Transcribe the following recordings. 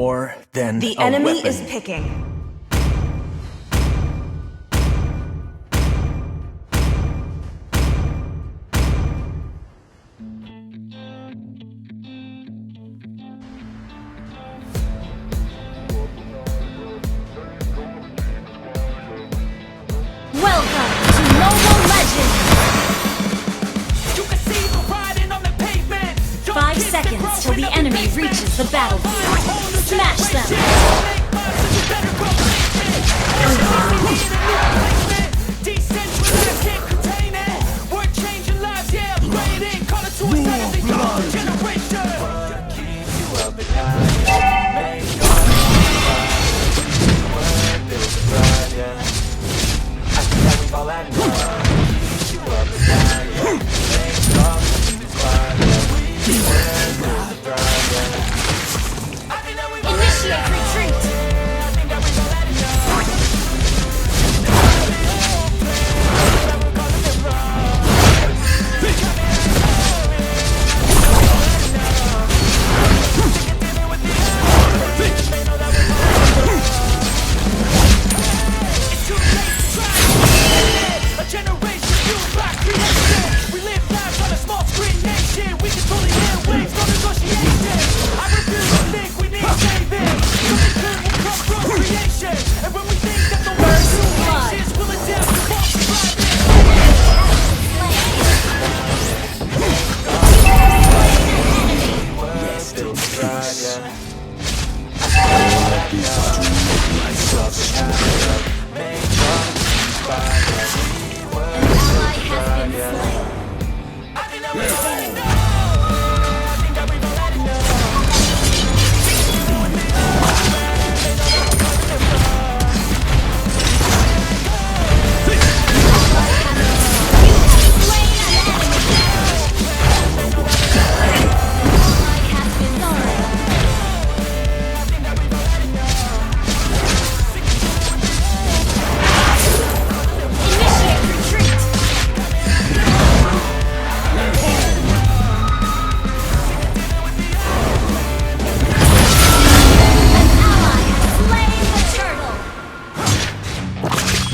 more than The a enemy weapon. is picking. Welcome to Mobile Legends! 5 seconds till the enemy reaches the battlefield. Smash them!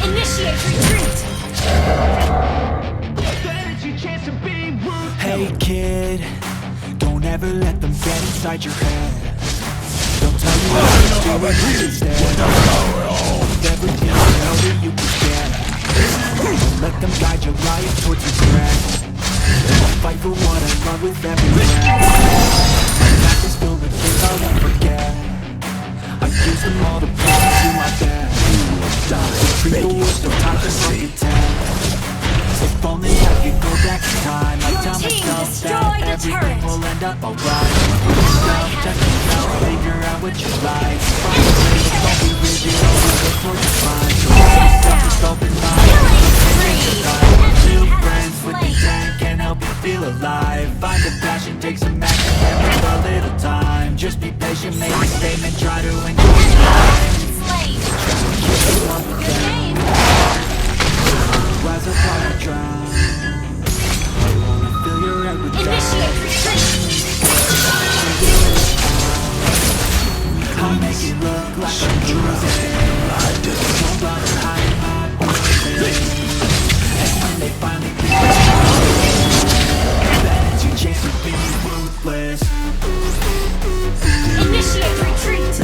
Initiate retreat! Hey kid, don't ever let them get inside your head. Don't tell you what to do it instead. Everything you know that you can get. Don't let them guide your life towards regret. I'll fight for what I love with every breath. My life is filled with things I'll never forget. I use them all to push me to my death. Treat the worst of time just like a test. If only I could go back in time, I'd tell myself that everything will end up alright. Put yourself, check yourself, figure out what you like. Find a way, don't be rigid, always look for your find. So have yourself just open mind. New friends with intent can help you feel alive. Find a passion, take some action, and with a little time. Just be patient, make a statement, try to enjoy your life. Good name. Rise up while I drown. I wanna fill your head with doubt. Initiate retreat! I'll make it look like I'm losing. Don't bother hiding my bruises. And when they finally realize that it's your chance to be ruthless. Initiate retreat!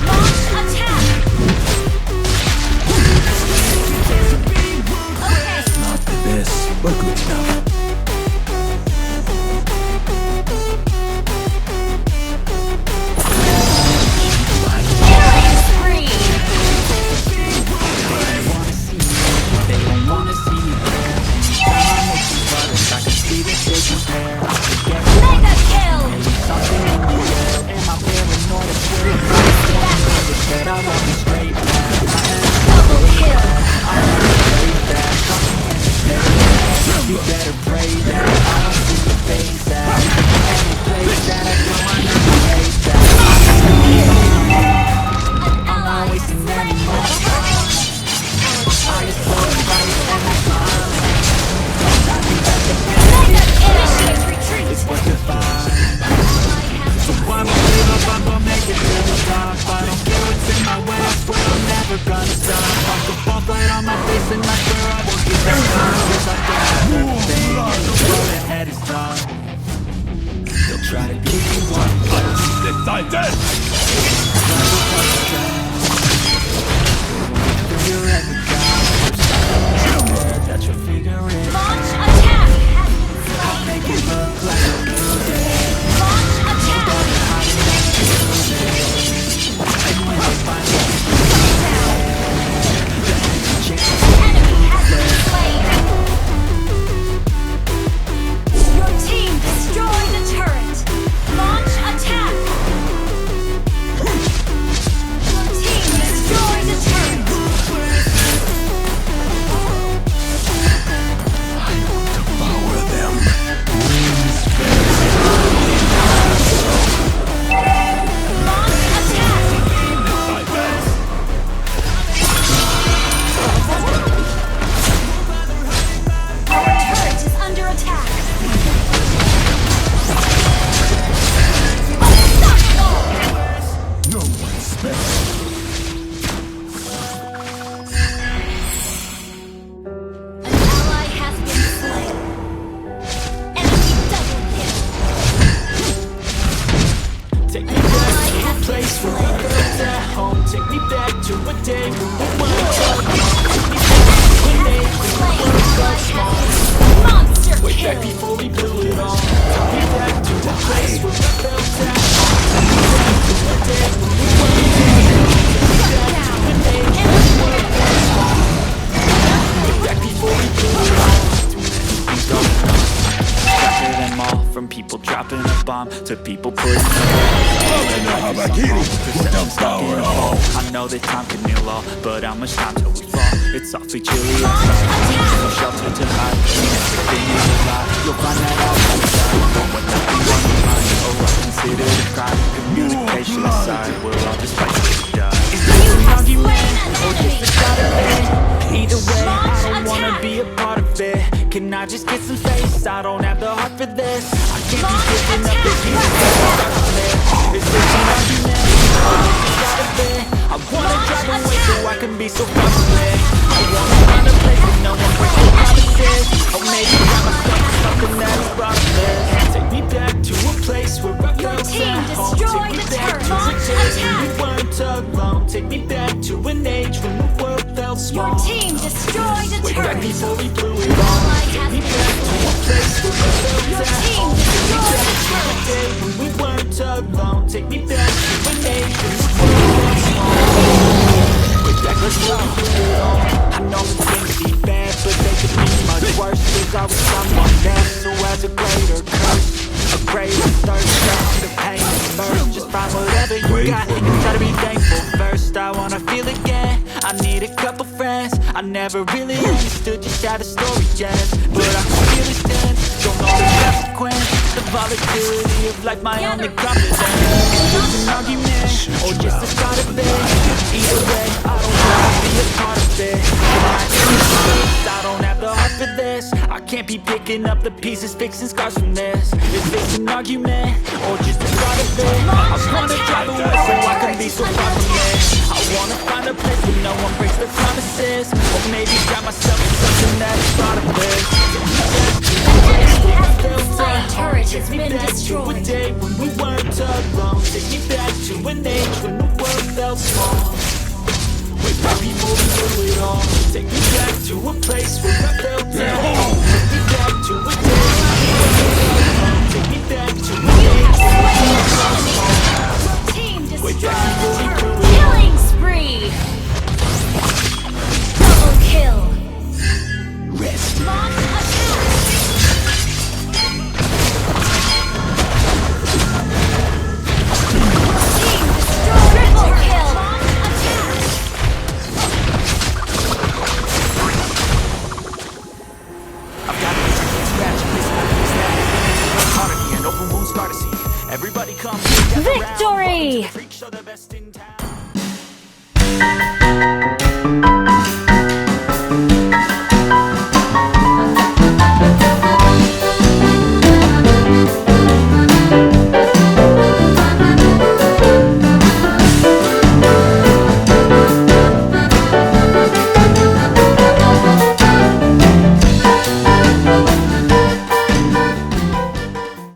Launch attack! Excited! You're ever gone, that you'll figure it. Launch attack! I'll make it look like a new day. Launch attack! And when I finally Enemy has been slain! Your team destroyed the turret! Launch attack! Your team destroyed the turret! Devour them. Launch attack! Our turret is under attack! Unstoppable! No one spares. An ally has been slain. Enemy double kill. take me An back ally to a has been place where slain. we felt at home. Take me back to a day when we weren't alone. Monster Way back kill! before we blew it all. Take me back to a place where we felt at home. Take me back to a day when we weren't alone. Shut down! Way back before we blew it all. After them all, from people dropping a bomb to people putting I know that time can heal all, but how much time till we fall? It's awfully chilly outside. No shelter to hide. Everything is a lie. You'll find that out outside. But when nothing's on your mind, oh, I consider the crime. Communication aside, we're all just fighting to die. Is this You an have argument slain an or enemy. just a side of it? Either way, I Launch don't wanna attack. be a part of it. Can I just get some space? I don't have the heart for this. I can't be Launch giving up the attack. pieces that I got from it. Is this an argument or just a side of it? I wanna drive away so I can be so far from it. I wanna find a place where no one breaks the promises. Or maybe find myself in something that is bottomless. Take me back to a place where I Your felt team at home. destroyed Take me the back turret. to Launch the day attack. when we weren't alone. Take me back to an age when the world felt small. Your team destroyed the Way back turret! before we blew it all. Ally Take has me been back to a place where I felt Your at team home. destroyed the turret! Day when we weren't alone. Take me back to an age when the world felt small. Way back before we blew it all. I know that things seem bad, but they could be much worse. There's always someone else who has a greater curse, a greater thirst. The pain is first. Just find whatever you got and try to be thankful first. I wanna feel again. I need a couple friends. I never really understood just how the story ends, but I can feel it then. Don't know the consequence. The volatility of life, my only confidence. Is this an argument or just the start of it? Either way, I don't wanna be a part of it. I don't have the heart for this. I can't be picking up the pieces, fixing scars from this. Is this an argument or just the start of it? I wanna drive away so I can be so far from it. I wanna find a place where no one breaks their promises, or maybe drown myself in something that is part of this. Enemy has been slain. Turret has been To a destroyed. day when we weren't alone. Take me back to an age when the world felt small. Way back before we blew it all. Take me back to a place where I felt at home. Take me back to a day when we weren't alone. Take me back to an age when the world felt small. Your team Way destroyed back the before we turret! blew it all. Killing spree! Double kill! Rest. Launch attack! Team destroyed! Triple kill! Launch attack! I've got a scratch, this harder and open wounds scar to see. Everybody come together Victory! around. Freak show the best in town.